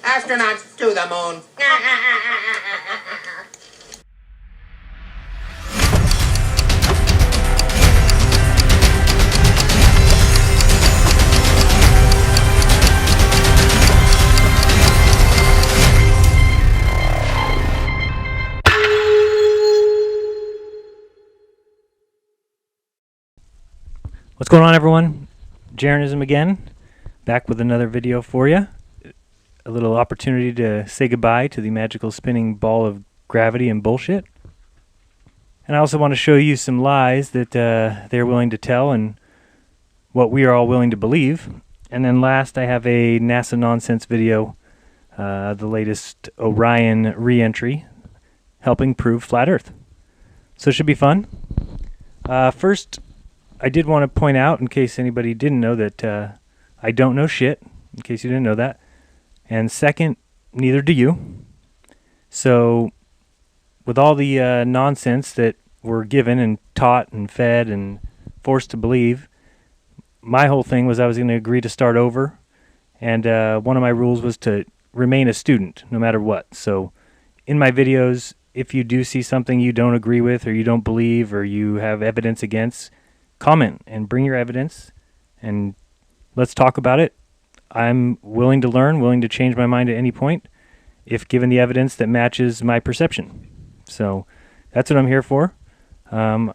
Astronauts to the moon. What's going on, everyone? Jaronism again, back with another video for you. A little opportunity to say goodbye to the magical spinning ball of gravity and bullshit. And I also want to show you some lies that they're willing to tell and what we are all willing to believe. And then last, I have a NASA nonsense video, the latest Orion re-entry, helping prove flat Earth. So it should be fun. First, I did want to point out, in case anybody didn't know, that I don't know shit, in case you didn't know that. And second, neither do you. So, with all the nonsense that we're given and taught and fed and forced to believe, my whole thing was I was going to agree to start over. And one of my rules was to remain a student, no matter what. So, in my videos, if you do see something you don't agree with or you don't believe or you have evidence against, comment and bring your evidence and let's talk about it. I'm willing to learn, willing to change my mind at any point if given the evidence that matches my perception. So that's what I'm here for. I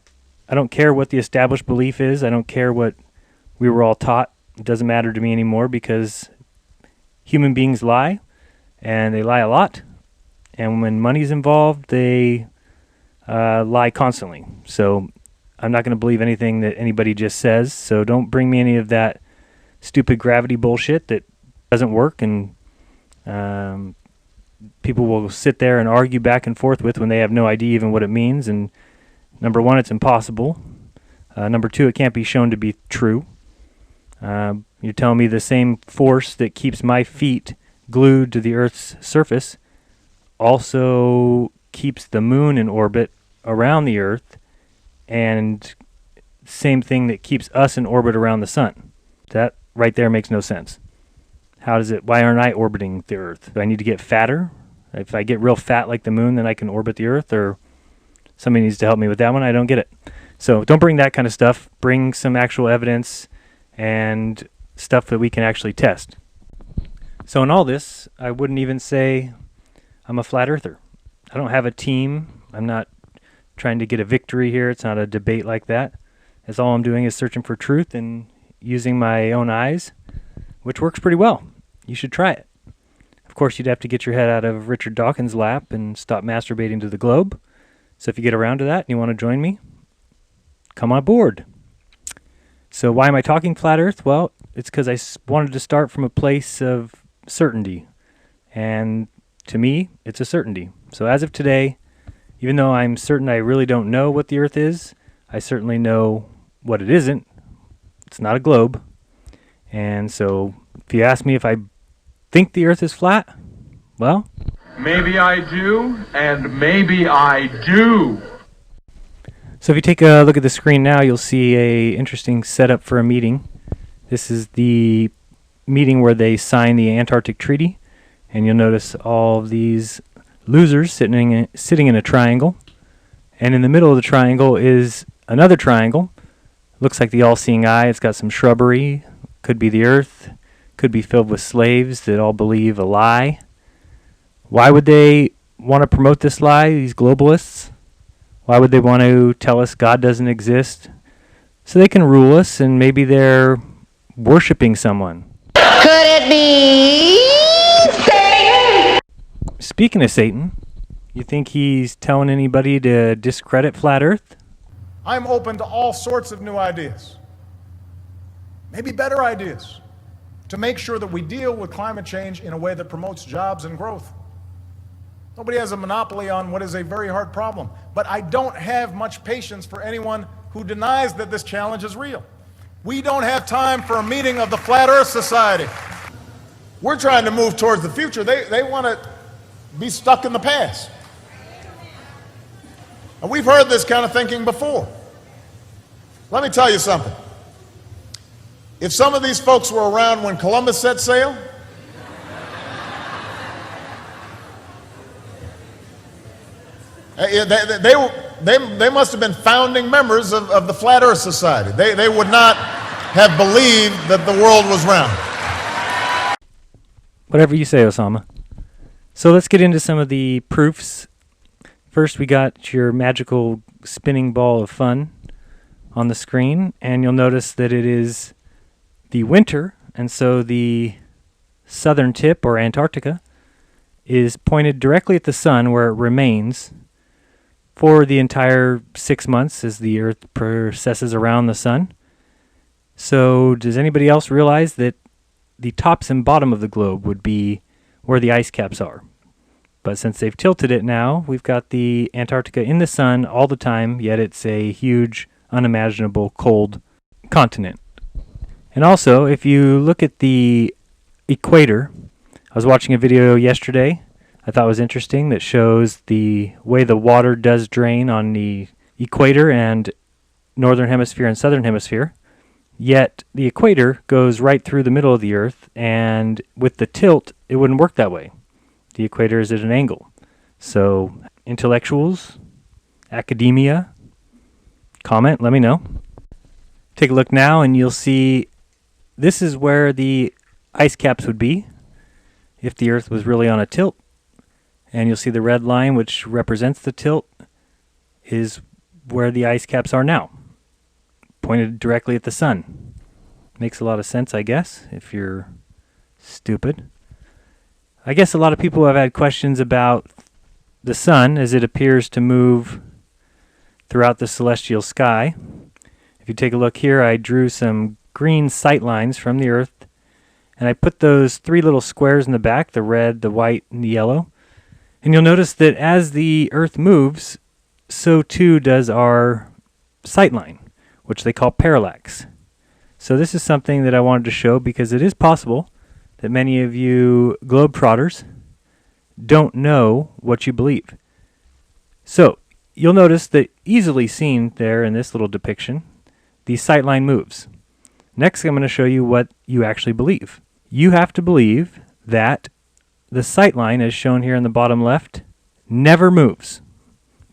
don't care what the established belief is. I don't care what we were all taught. It doesn't matter to me anymore because human beings lie, and they lie a lot. And when money's involved, they lie constantly. So I'm not going to believe anything that anybody just says, so don't bring me any of that stupid gravity bullshit that doesn't work and people will sit there and argue back and forth with when they have no idea even what it means. And number one, it's impossible. Number two, it can't be shown to be true. You're telling me the same force that keeps my feet glued to the Earth's surface also keeps the moon in orbit around the Earth, and same thing that keeps us in orbit around the sun. That right there makes no sense. Why aren't I orbiting the Earth? Do I need to get fatter? If I get real fat like the moon, then I can orbit the Earth, or somebody needs to help me with that one. I don't get it. So don't bring that kind of stuff. Bring some actual evidence and stuff that we can actually test. So in all this, I wouldn't even say I'm a flat earther. I don't have a team. I'm not trying to get a victory here. It's not a debate like that. As all I'm doing is searching for truth and using my own eyes, which works pretty well. You should try it. Of course, you'd have to get your head out of Richard Dawkins' lap and stop masturbating to the globe. So if you get around to that and you want to join me, come on board. So why am I talking flat Earth? Well, it's because I wanted to start from a place of certainty. And to me, it's a certainty. So as of today, even though I'm certain I really don't know what the Earth is, I certainly know what it isn't. It's not a globe. And so if you ask me if I think the Earth is flat, well, maybe I do, and maybe I do. So if you take a look at the screen now, you'll see a interesting setup for a meeting. This is the meeting where they sign the Antarctic Treaty, and you'll notice all of these losers sitting in a triangle, and in the middle of the triangle is another triangle. Looks like the all-seeing eye. It's got some shrubbery. Could be the Earth. Could be filled with slaves that all believe a lie. Why would they want to promote this lie, these globalists? Why would they want to tell us God doesn't exist? So they can rule us, and maybe they're worshiping someone. Could it be Satan? Speaking of Satan, you think he's telling anybody to discredit flat Earth? I'm open to all sorts of new ideas, maybe better ideas, to make sure that we deal with climate change in a way that promotes jobs and growth. Nobody has a monopoly on what is a very hard problem, but I don't have much patience for anyone who denies that this challenge is real. We don't have time for a meeting of the Flat Earth Society. We're trying to move towards the future. They want to be stuck in the past. And we've heard this kind of thinking before. Let me tell you something. If some of these folks were around when Columbus set sail, They must have been founding members of the Flat Earth Society. They would not have believed that the world was round. Whatever you say, Osama. So let's get into some of the proofs. First, we got your magical spinning ball of fun on the screen, and you'll notice that it is the winter, and so the southern tip, or Antarctica, is pointed directly at the sun, where it remains for the entire 6 months as the Earth processes around the sun. So does anybody else realize that the tops and bottom of the globe would be where the ice caps are? But since they've tilted it now, we've got the Antarctica in the sun all the time, yet it's a huge, unimaginable, cold continent. And also, if you look at the equator, I was watching a video yesterday I thought was interesting that shows the way the water does drain on the equator and northern hemisphere and southern hemisphere. Yet the equator goes right through the middle of the Earth, and with the tilt, it wouldn't work that way. The equator is at an angle. So intellectuals, academia, comment, let me know. Take a look now and you'll see this is where the ice caps would be if the Earth was really on a tilt. And you'll see the red line, which represents the tilt, is where the ice caps are now, pointed directly at the sun. Makes a lot of sense, I guess, if you're stupid. I guess a lot of people have had questions about the sun as it appears to move throughout the celestial sky. If you take a look here, I drew some green sight lines from the Earth, and I put those three little squares in the back, the red, the white, and the yellow. And you'll notice that as the Earth moves, so too does our sight line, which they call parallax. So this is something that I wanted to show because it is possible that many of you globetrotters don't know what you believe. So you'll notice that easily seen there in this little depiction, the sight line moves. Next, I'm going to show you what you actually believe. You have to believe that the sight line, as shown here in the bottom left, never moves.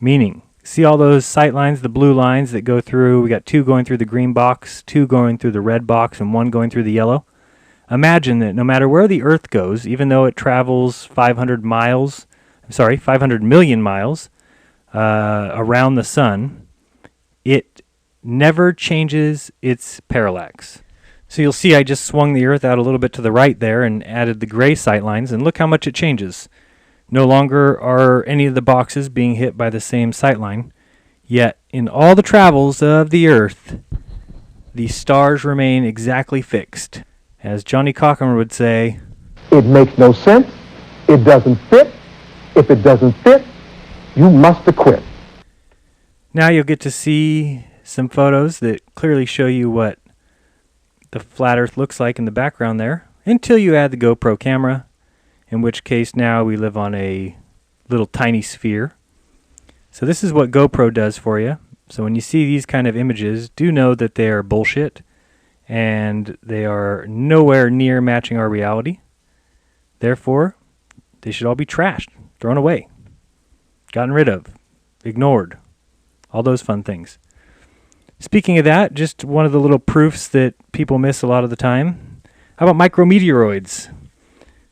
Meaning, see all those sight lines, the blue lines that go through, we got two going through the green box, two going through the red box, and one going through the yellow. Imagine that no matter where the Earth goes, even though it travels 500 million miles around the sun, it never changes its parallax. So you'll see I just swung the Earth out a little bit to the right there and added the gray sight lines, and look how much it changes. No longer are any of the boxes being hit by the same sight line, yet in all the travels of the Earth, the stars remain exactly fixed. As Johnny Cochran would say, it makes no sense. It doesn't fit. If it doesn't fit, you must acquit. Now you'll get to see some photos that clearly show you what the flat Earth looks like in the background there, until you add the GoPro camera, in which case now we live on a little tiny sphere. So this is what GoPro does for you. So when you see these kind of images, do know that they are bullshit, and they are nowhere near matching our reality. Therefore, they should all be trashed, thrown away, gotten rid of, ignored, all those fun things. Speaking of that, just one of the little proofs that people miss a lot of the time. How about micrometeoroids?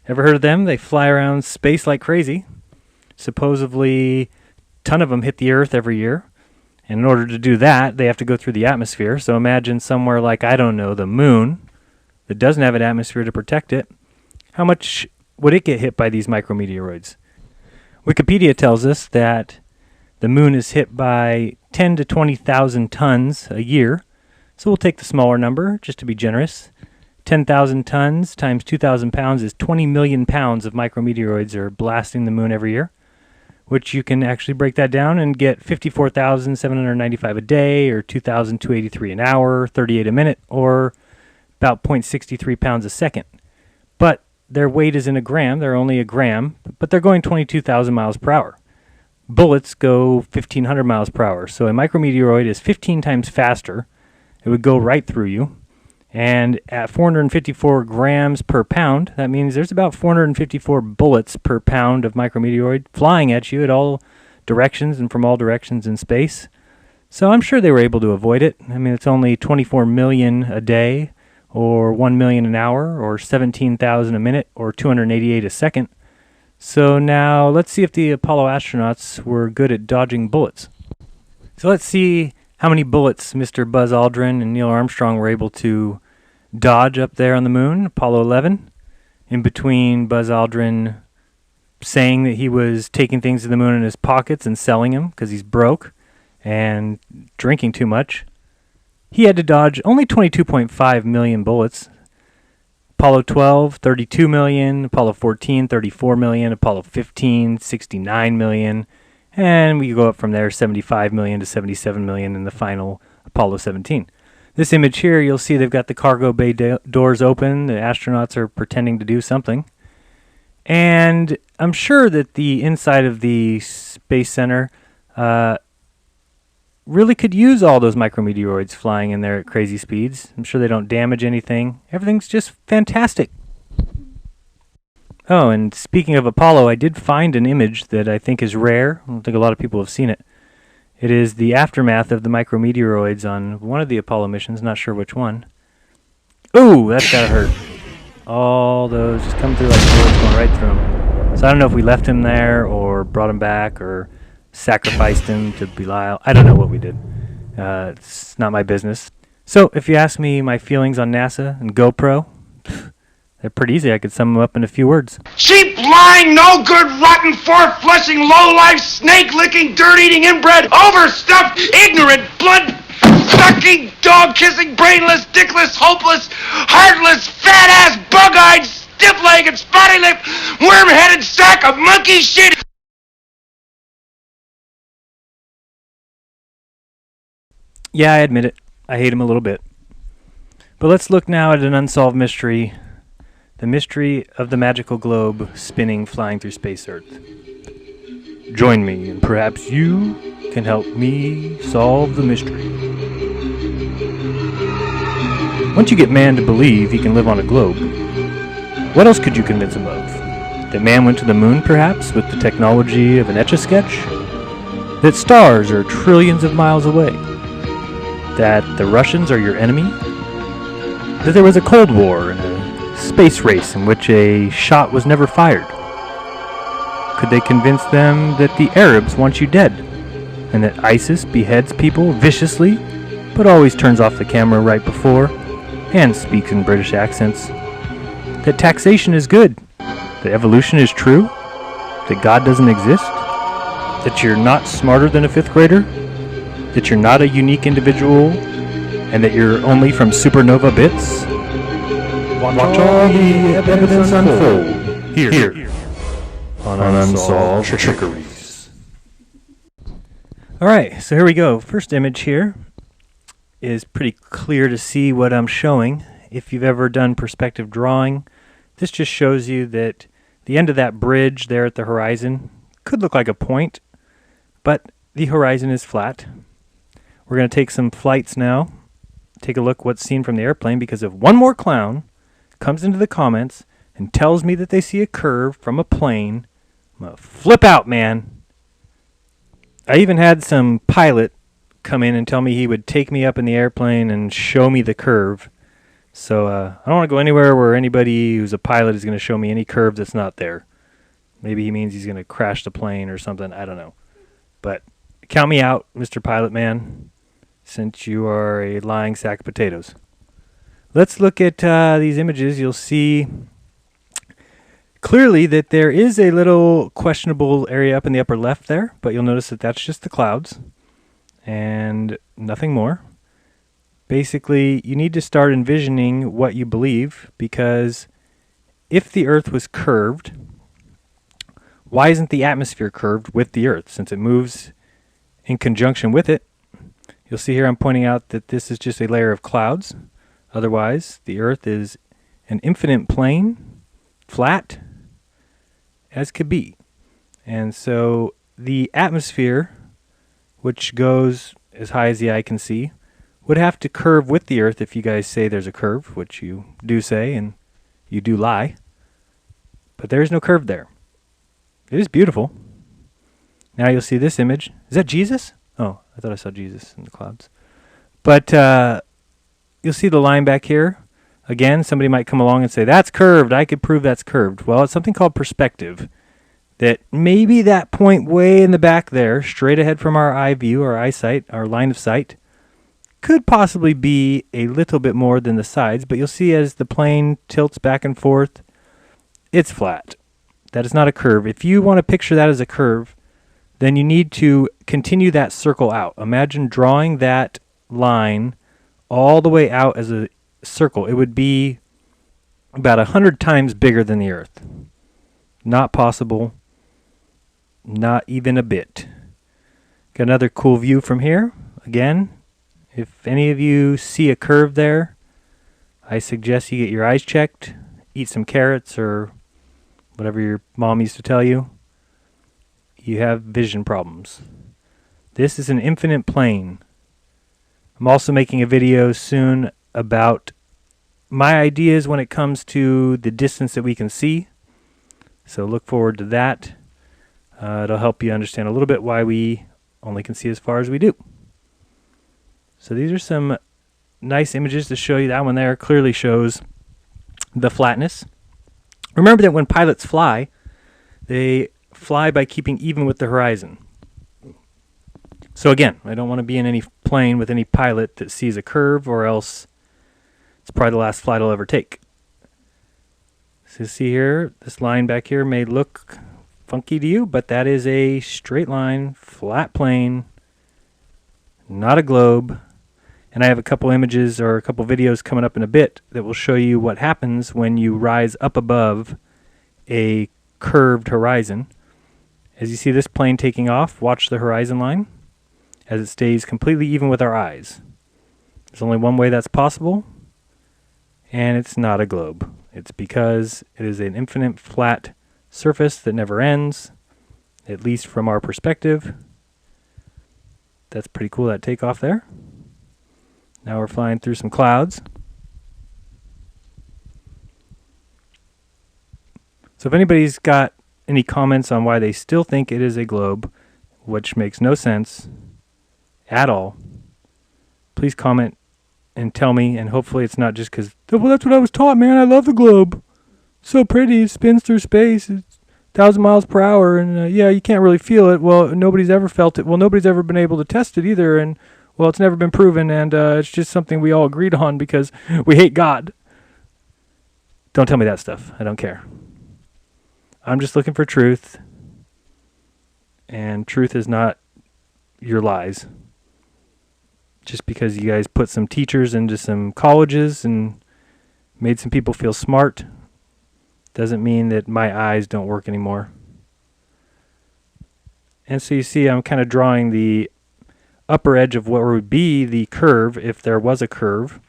Ever heard of them? They fly around space like crazy. Supposedly, a ton of them hit the Earth every year. And in order to do that, they have to go through the atmosphere. So imagine somewhere like, I don't know, the moon, that doesn't have an atmosphere to protect it. How much would it get hit by these micrometeoroids? Wikipedia tells us that the moon is hit by 10 to 20,000 tons a year. So we'll take the smaller number, just to be generous. 10,000 tons times 2,000 pounds is 20 million pounds of micrometeoroids are blasting the moon every year, which you can actually break that down and get 54,795 a day, or 2,283 an hour, 38 a minute, or about 0.63 pounds a second. But their weight is in a gram. They're only a gram, but they're going 22,000 miles per hour. Bullets go 1,500 miles per hour. So a micrometeoroid is 15 times faster. It would go right through you. And at 454 grams per pound, that means there's about 454 bullets per pound of micrometeoroid flying at you at all directions and from all directions in space. So I'm sure they were able to avoid it. I mean, it's only 24 million a day, or 1 million an hour, or 17,000 a minute, or 288 a second. So now let's see if the Apollo astronauts were good at dodging bullets. So let's see how many bullets Mr. Buzz Aldrin and Neil Armstrong were able to dodge up there on the moon, Apollo 11, in between Buzz Aldrin saying that he was taking things to the moon in his pockets and selling them because he's broke and drinking too much. He had to dodge only 22.5 million bullets. Apollo 12, 32 million. Apollo 14, 34 million. Apollo 15, 69 million. And we go up from there, 75 million to 77 million in the final Apollo 17. This image here, you'll see they've got the cargo bay doors open. The astronauts are pretending to do something. And I'm sure that the inside of the Space Center really could use all those micrometeoroids flying in there at crazy speeds. I'm sure they don't damage anything. Everything's just fantastic. Oh, and speaking of Apollo, I did find an image that I think is rare. I don't think a lot of people have seen it. It is the aftermath of the micrometeoroids on one of the Apollo missions, not sure which one. Ooh, that's gotta hurt. All those just come through like bullets going right through him. So I don't know if we left him there or brought him back or sacrificed him to Belial. I don't know what we did. It's not my business. So if you ask me my feelings on NASA and GoPro, they're pretty easy. I could sum them up in a few words. Cheap, lying, no good, rotten, four-flushing, low-life, snake-licking, dirt-eating, inbred, overstuffed, ignorant, blood-sucking, dog-kissing, brainless, dickless, hopeless, heartless, fat-ass, bug-eyed, stiff-legged, spotty-lipped, worm-headed sack of monkey shit. Yeah, I admit it. I hate him a little bit. But let's look now at an unsolved mystery. The mystery of the magical globe spinning, flying through space Earth. Join me, and perhaps you can help me solve the mystery. Once you get man to believe he can live on a globe, what else could you convince him of? That man went to the moon, perhaps, with the technology of an Etch-a-Sketch? That stars are trillions of miles away? That the Russians are your enemy? That there was a Cold War and a space race in which a shot was never fired? Could they convince them that the Arabs want you dead, and that ISIS beheads people viciously, but always turns off the camera right before, and speaks in British accents? That taxation is good, that evolution is true, that God doesn't exist, that you're not smarter than a 5th grader, that you're not a unique individual, and that you're only from supernova bits? Watch all the evidence unfold here on Unsolved Trickeries. Alright, so here we go. First image here is pretty clear to see what I'm showing. If you've ever done perspective drawing, this just shows you that the end of that bridge there at the horizon could look like a point, but the horizon is flat. We're going to take some flights now, take a look what's seen from the airplane, because if one more clown comes into the comments and tells me that they see a curve from a plane, I'm going to flip out, man. I even had some pilot come in and tell me he would take me up in the airplane and show me the curve. So I don't want to go anywhere where anybody who's a pilot is going to show me any curve that's not there. Maybe he means he's going to crash the plane or something. I don't know. But count me out, Mr. Pilot Man, since you are a lying sack of potatoes. Let's look at these images. You'll see clearly that there is a little questionable area up in the upper left there, but you'll notice that that's just the clouds and nothing more. Basically, you need to start envisioning what you believe, because if the Earth was curved, why isn't the atmosphere curved with the Earth, since it moves in conjunction with it? You'll see here I'm pointing out that this is just a layer of clouds. Otherwise, the Earth is an infinite plane, flat as could be. And so the atmosphere, which goes as high as the eye can see, would have to curve with the Earth if you guys say there's a curve, which you do say, and you do lie. But there is no curve there. It is beautiful. Now you'll see this image. Is that Jesus? Oh, I thought I saw Jesus in the clouds. But you'll see the line back here. Again, somebody might come along and say, that's curved. I could prove that's curved. Well, it's something called perspective. That maybe that point way in the back there, straight ahead from our eye view, our eyesight, our line of sight, could possibly be a little bit more than the sides. But you'll see as the plane tilts back and forth, it's flat. That is not a curve. If you want to picture that as a curve, then you need to continue that circle out. Imagine drawing that line all the way out as a circle. It would be about 100 times bigger than the Earth. Not possible. Not even a bit. Got another cool view from here. Again, if any of you see a curve there, I suggest you get your eyes checked, eat some carrots or whatever your mom used to tell you. You have vision problems. This is an infinite plane. I'm also making a video soon about my ideas when it comes to the distance that we can see. So look forward to that. It'll help you understand a little bit why we only can see as far as we do. So these are some nice images to show you. That one there clearly shows the flatness. Remember that when pilots fly, they fly by keeping even with the horizon. So again, I don't want to be in any plane with any pilot that sees a curve, or else it's probably the last flight I'll ever take. So you see here, this line back here may look funky to you, but that is a straight line, flat plane, not a globe. And I have a couple images or a couple videos coming up in a bit that will show you what happens when you rise up above a curved horizon. As you see this plane taking off, watch the horizon line as it stays completely even with our eyes. There's only one way that's possible, and it's not a globe. It's because it is an infinite flat surface that never ends, at least from our perspective. That's pretty cool, that takeoff there. Now we're flying through some clouds. So if anybody's got any comments on why they still think it is a globe, which makes no sense at all, please comment and tell me, and hopefully it's not just because, well, that's what I was taught, man. I love the globe. So pretty. It spins through space. It's 1,000 miles per hour, and yeah, you can't really feel it. Well, nobody's ever felt it. Well, nobody's ever been able to test it either, and well, it's never been proven, and it's just something we all agreed on because we hate God. Don't tell me that stuff. I don't care. I'm just looking for truth, and truth is not your lies. Just because you guys put some teachers into some colleges and made some people feel smart doesn't mean that my eyes don't work anymore. And so you see I'm kind of drawing the upper edge of what would be the curve if there was a curve.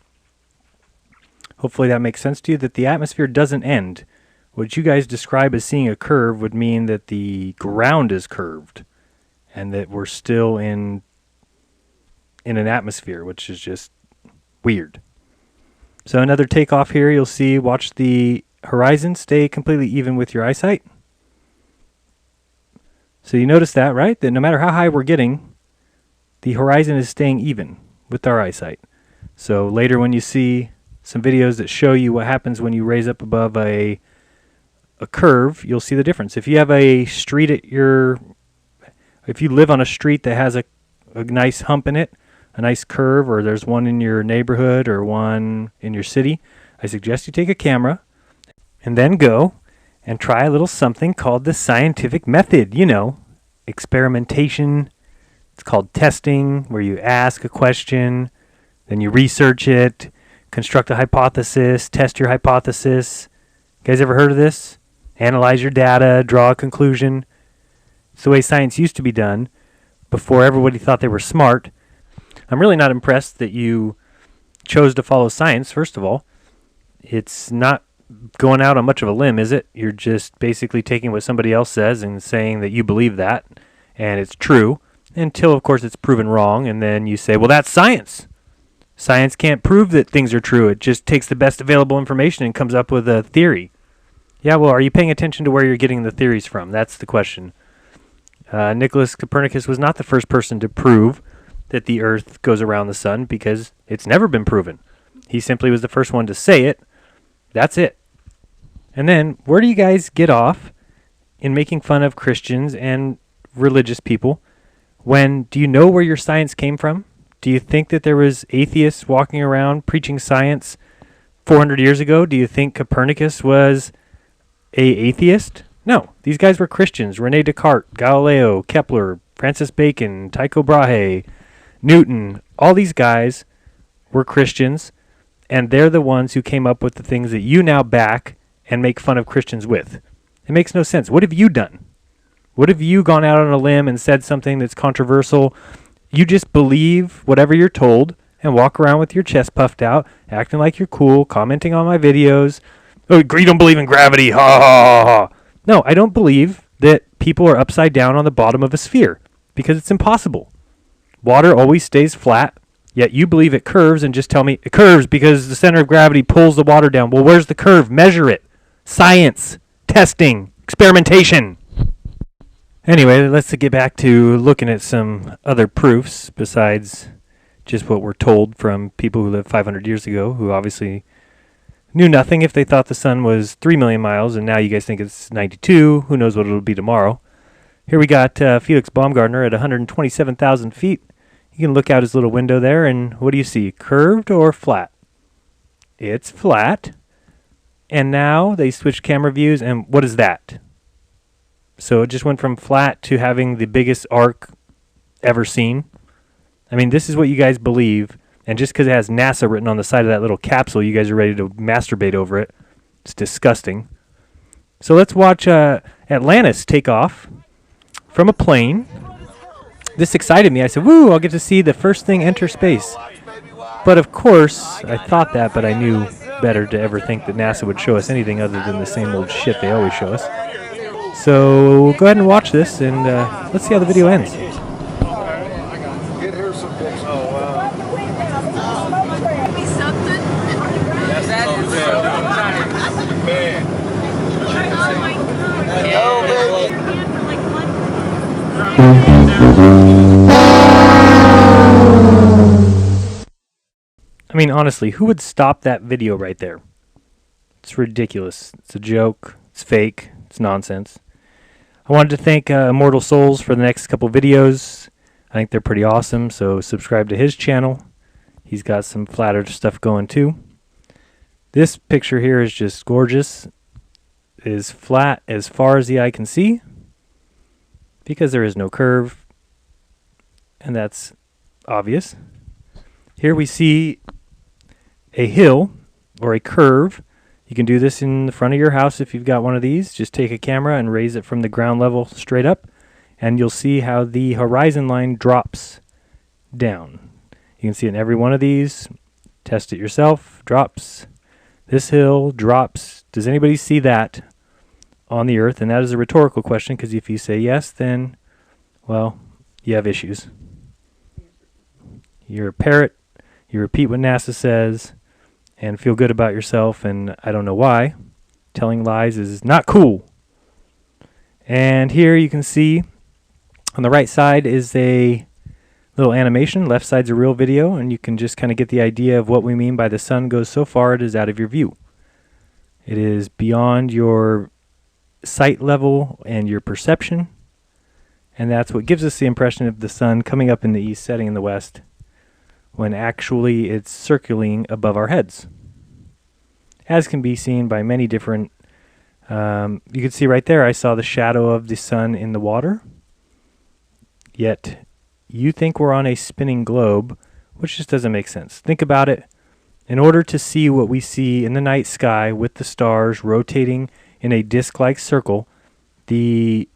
Hopefully that makes sense to you, that the atmosphere doesn't end. What you guys describe as seeing a curve would mean that the ground is curved and that we're still in an atmosphere, which is just weird. So another takeoff here, you'll see, watch the horizon stay completely even with your eyesight. So you notice that, right? That no matter how high we're getting, the horizon is staying even with our eyesight. So later when you see some videos that show you what happens when you raise up above a curve, you'll see the difference. If you have a street if you live on a street that has a nice hump in it, a nice curve, or there's one in your neighborhood or one in your city, I suggest you take a camera and then go and try a little something called the scientific method. You know, experimentation. It's called testing, where you ask a question, then you research it, construct a hypothesis, test your hypothesis. You guys ever heard of this? Analyze your data, draw a conclusion. It's the way science used to be done before everybody thought they were smart. I'm really not impressed that you chose to follow science, first of all. It's not going out on much of a limb, is it? You're just basically taking what somebody else says and saying that you believe that, and it's true, until, of course, it's proven wrong, and then you say, well, that's science. Science can't prove that things are true. It just takes the best available information and comes up with a theory. Yeah, well, are you paying attention to where you're getting the theories from? That's the question. Nicholas Copernicus was not the first person to prove that the Earth goes around the sun, because it's never been proven. He simply was the first one to say it. That's it. And then, where do you guys get off in making fun of Christians and religious people when, do you know where your science came from? Do you think that there was atheists walking around preaching science 400 years ago? Do you think Copernicus was a atheist? No, these guys were Christians. Rene Descartes, Galileo, Kepler, Francis Bacon, Tycho Brahe, Newton, all these guys were Christians, and they're the ones who came up with the things that you now back and make fun of Christians with. It makes no sense. What have you done? What have you gone out on a limb and said something that's controversial? You just believe whatever you're told and walk around with your chest puffed out, acting like you're cool, commenting on my videos. Oh, you don't believe in gravity. Ha ha ha ha. No, I don't believe that people are upside down on the bottom of a sphere, because it's impossible. Water always stays flat, yet you believe it curves and just tell me it curves because the center of gravity pulls the water down. Well, where's the curve? Measure it. Science, testing, experimentation. Anyway, let's get back to looking at some other proofs besides just what we're told from people who lived 500 years ago, who obviously knew nothing if they thought the sun was 3 million miles, and now you guys think it's 92. Who knows what it'll be tomorrow. Here we got Felix Baumgartner at 127,000 feet. You can look out his little window there, and what do you see? Curved or flat? It's flat. And now they switched camera views, and what is that? So it just went from flat to having the biggest arc ever seen. I mean, this is what you guys believe, and just because it has NASA written on the side of that little capsule, you guys are ready to masturbate over it. It's disgusting. So let's watch Atlantis take off from a plane. This excited me. I said, woo, I'll get to see the first thing enter space. But of course, I thought that, but I knew better to ever think that NASA would show us anything other than the same old shit they always show us. So we'll go ahead and watch this, and let's see how the video ends. I mean, honestly, who would stop that video right there? It's ridiculous. It's a joke. It's fake. It's nonsense. I wanted to thank Immortal Souls for the next couple videos. I think they're pretty awesome, so subscribe to his channel. He's got some flat earth stuff going too. This picture here is just gorgeous. It is flat as far as the eye can see, because there is no curve, and that's obvious. Here we see a hill or a curve. You can do this in the front of your house if you've got one of these. Just take a camera and raise it from the ground level straight up, and you'll see how the horizon line drops down. You can see in every one of these. Test it yourself. Drops. This hill drops. Does anybody see that on the earth? And that is a rhetorical question, because if you say yes, then, well, you have issues. You're a parrot. You repeat what NASA says and feel good about yourself, and I don't know why. Telling lies is not cool. And here you can see on the right side is a little animation. Left side's a real video, and you can just kind of get the idea of what we mean by the sun goes so far it is out of your view. It is beyond your sight level and your perception, and that's what gives us the impression of the sun coming up in the east, setting in the west, when actually it's circling above our heads, as can be seen by many different, you can see right there, I saw the shadow of the sun in the water, yet you think we're on a spinning globe, which just doesn't make sense. Think about it. In order to see what we see in the night sky with the stars rotating in a disc-like circle, the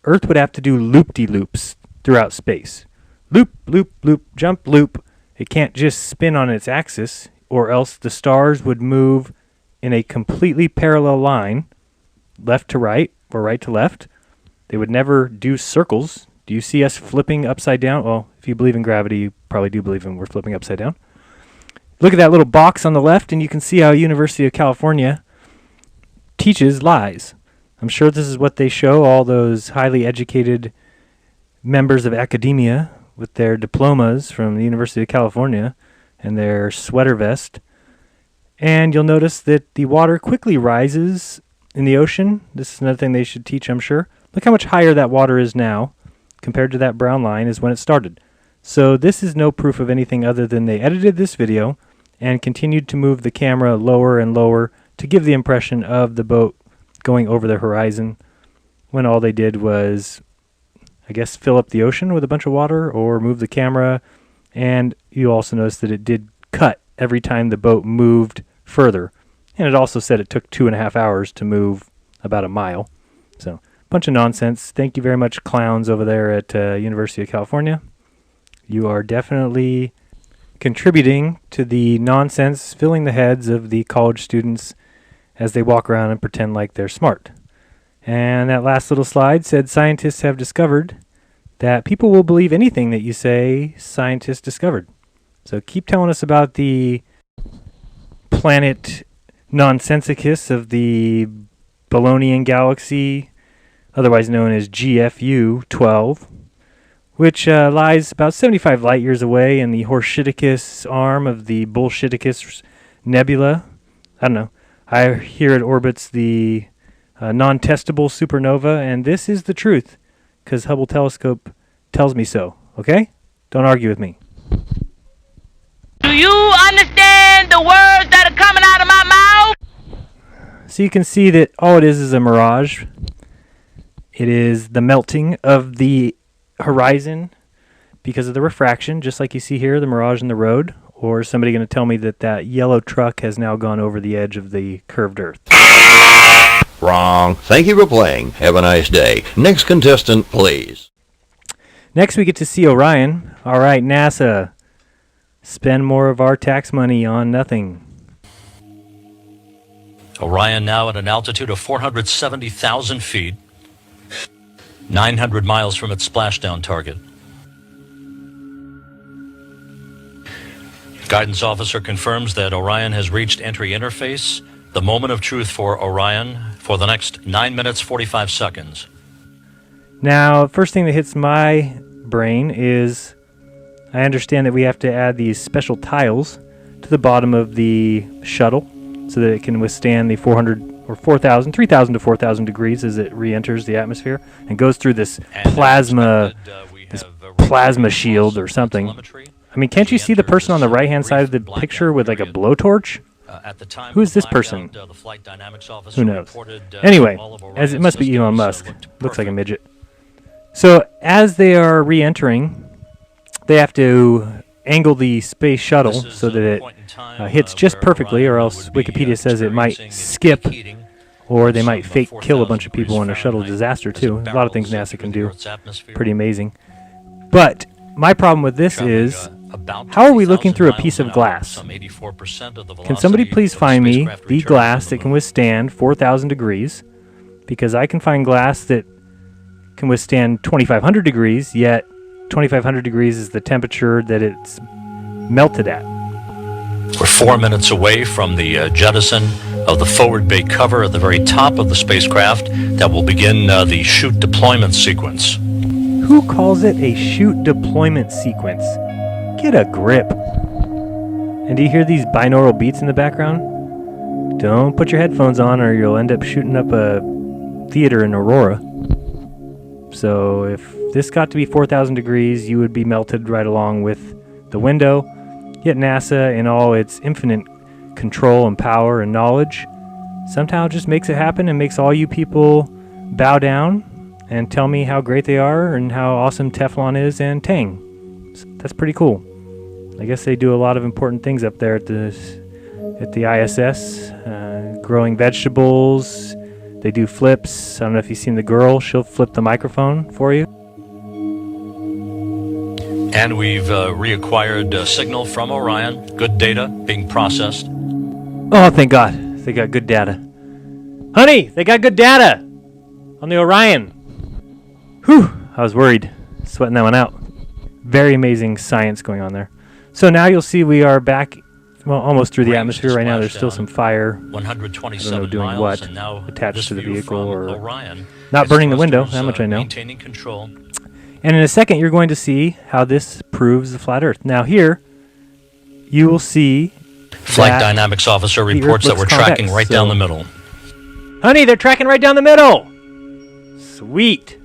Earth would have to do loop-de-loops throughout space. Loop, loop, loop, jump, loop. It can't just spin on its axis, or else the stars would move in a completely parallel line, left to right or right to left. They would never do circles. Do you see us flipping upside down? Well, if you believe in gravity, you probably do believe we're flipping upside down. Look at that little box on the left, and you can see how University of California teaches lies. I'm sure this is what they show all those highly educated members of academia with their diplomas from the University of California and their sweater vest. And you'll notice that the water quickly rises in the ocean. This is another thing they should teach, I'm sure. Look how much higher that water is now compared to that brown line is when it started. So this is no proof of anything other than they edited this video and continued to move the camera lower and lower to give the impression of the boat going over the horizon, when all they did was, I guess, fill up the ocean with a bunch of water or move the camera. And you also notice that it did cut every time the boat moved further. And it also said it took 2.5 hours to move about a mile. So, bunch of nonsense. Thank you very much, clowns over there at University of California. You are definitely contributing to the nonsense filling the heads of the college students as they walk around and pretend like they're smart. And that last little slide said scientists have discovered that people will believe anything that you say scientists discovered. So keep telling us about the planet nonsensicus of the Ballonian galaxy, otherwise known as GFU 12, which lies about 75 light years away in the Horshiticus arm of the Bullshiticus Nebula. I don't know. I hear it orbits the non-testable supernova, and this is the truth, because Hubble telescope tells me so, okay? Don't argue with me. Do you understand the words that are coming out of my mouth? So you can see that all it is a mirage. It is the melting of the horizon because of the refraction, just like you see here, the mirage in the road. Or is somebody going to tell me that that yellow truck has now gone over the edge of the curved earth? Wrong. Thank you for playing. Have a nice day. Next contestant, please. Next we get to see Orion. All right, NASA. Spend more of our tax money on nothing. Orion now at an altitude of 470,000 feet, 900 miles from its splashdown target. Guidance officer confirms that Orion has reached entry interface. The moment of truth for Orion for the next 9 minutes, 45 seconds. Now, first thing that hits my brain is I understand that we have to add these special tiles to the bottom of the shuttle so that it can withstand the 400 or 4,000, 3,000 to 4,000 degrees as it re-enters the atmosphere and goes through this plasma shield or something. I mean, can't you see the person on the right-hand side of the picture with like a blowtorch? Who is this person? Who knows? Anyway, as it must be Elon Musk. Looks like a midget. So as they are re-entering, they have to angle the space shuttle so that it hits just perfectly, or else Wikipedia says it might skip, or they might fake kill a bunch of people in a shuttle disaster too. A lot of things NASA can do. Pretty amazing. But my problem with this is, how are we looking through a piece of glass? Can somebody please find me the glass that can withstand 4,000 degrees? Because I can find glass that can withstand 2,500 degrees, yet 2,500 degrees is the temperature that it's melted at. We're 4 minutes away from the jettison of the forward bay cover at the very top of the spacecraft that will begin the chute deployment sequence. Who calls it a chute deployment sequence? Get a grip. And do you hear these binaural beats in the background? Don't put your headphones on or you'll end up shooting up a theater in Aurora. So if this got to be 4,000 degrees, you would be melted right along with the window. Yet NASA, in all its infinite control and power and knowledge, somehow just makes it happen and makes all you people bow down and tell me how great they are and how awesome Teflon is and Tang. So that's pretty cool. I guess they do a lot of important things up there at the ISS, growing vegetables. They do flips. I don't know if you've seen the girl. She'll flip the microphone for you. And we've reacquired signal from Orion. Good data being processed. Oh, thank God. They got good data. Honey, they got good data on the Orion. Whew, I was worried. Sweating that one out. Very amazing science going on there. So now you'll see we are back, well, almost through the atmosphere. Right now there's still some fire. 127 I don't know doing miles, what, and now attached to the vehicle or Orion not burning the window. How much I know. Maintaining control. And in a second, you're going to see how this proves the flat Earth. Now here, you will see Flight Dynamics Officer reports that we're tracking right down the middle. Honey, they're tracking right down the middle! Sweet!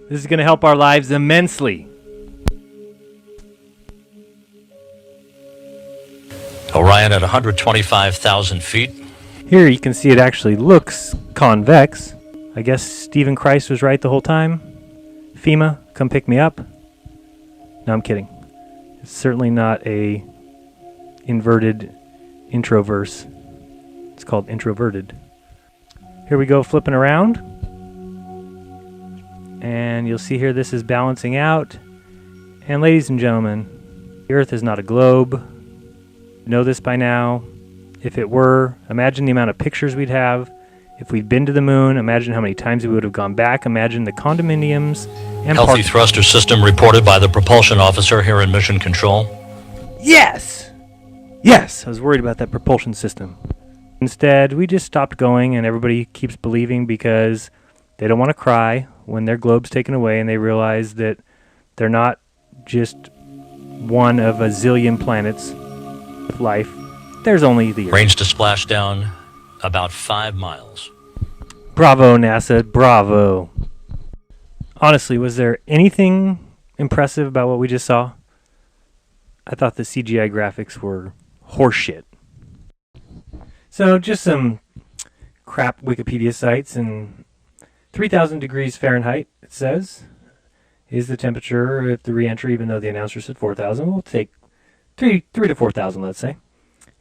This is going to help our lives immensely. Orion at 125,000 feet. Here you can see it actually looks convex. I guess Stephen Christ was right the whole time. FEMA, come pick me up. No, I'm kidding. It's certainly not a inverted introverse. It's called introverted. Here we go, flipping around. And you'll see here this is balancing out. And ladies and gentlemen, the Earth is not a globe. You know this by now. If it were, imagine the amount of pictures we'd have. If we'd been to the moon, imagine how many times we would have gone back. Imagine the condominiums and Healthy thruster system reported by the propulsion officer here in Mission Control. Yes! Yes! I was worried about that propulsion system. Instead, we just stopped going, and everybody keeps believing because they don't want to cry when their globe's taken away and they realize that they're not just one of a zillion planets with life. There's only the Earth. Range to splash down about 5 miles. Bravo, NASA. Bravo. Honestly, was there anything impressive about what we just saw? I thought the CGI graphics were horseshit. So, just some crap Wikipedia sites, and 3,000 degrees Fahrenheit, it says, is the temperature at the re-entry, even though the announcer said 4,000. We'll take 3 to 4,000, let's say.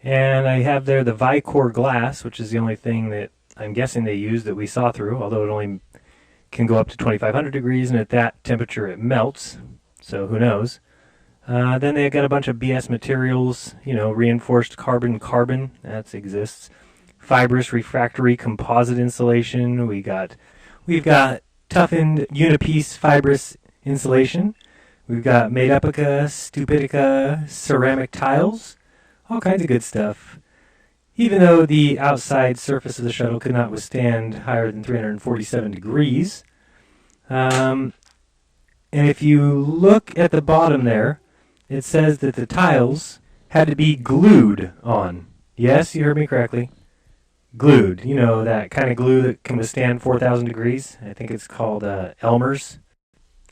And I have there the Vicor glass, which is the only thing that I'm guessing they used that we saw through, although it only can go up to 2,500 degrees, and at that temperature it melts, so who knows. Then they got a bunch of BS materials, you know, reinforced carbon, that exists. Fibrous refractory composite insulation. We've got toughened unipiece fibrous insulation. We've got made Epica, Stupidica ceramic tiles. All kinds of good stuff. Even though the outside surface of the shuttle could not withstand higher than 347 degrees. And if you look at the bottom there, it says that the tiles had to be glued on. Yes, you heard me correctly. Glued. You know, that kind of glue that can withstand 4,000 degrees. I think it's called Elmer's.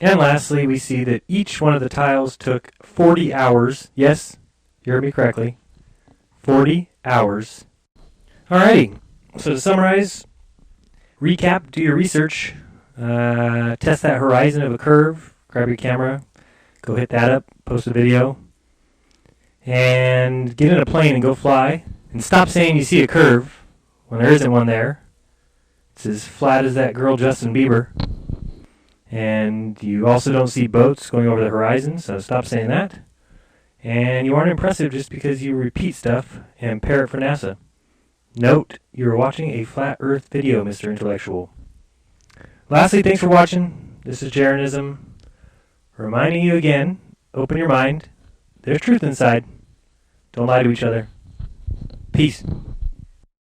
And lastly, we see that each one of the tiles took 40 hours. Yes, you heard me correctly. 40 hours. Alrighty, so to summarize, recap, do your research, test that horizon of a curve, grab your camera, go hit that up, post a video, and get in a plane and go fly, and stop saying you see a curve when there isn't one there. It's as flat as that girl Justin Bieber. And you also don't see boats going over the horizon, so stop saying that. And you aren't impressive just because you repeat stuff and parrot for NASA. Note, you are watching a flat Earth video, Mr. Intellectual. Lastly, thanks for watching. This is Jaronism, reminding you again, open your mind. There's truth inside. Don't lie to each other. Peace.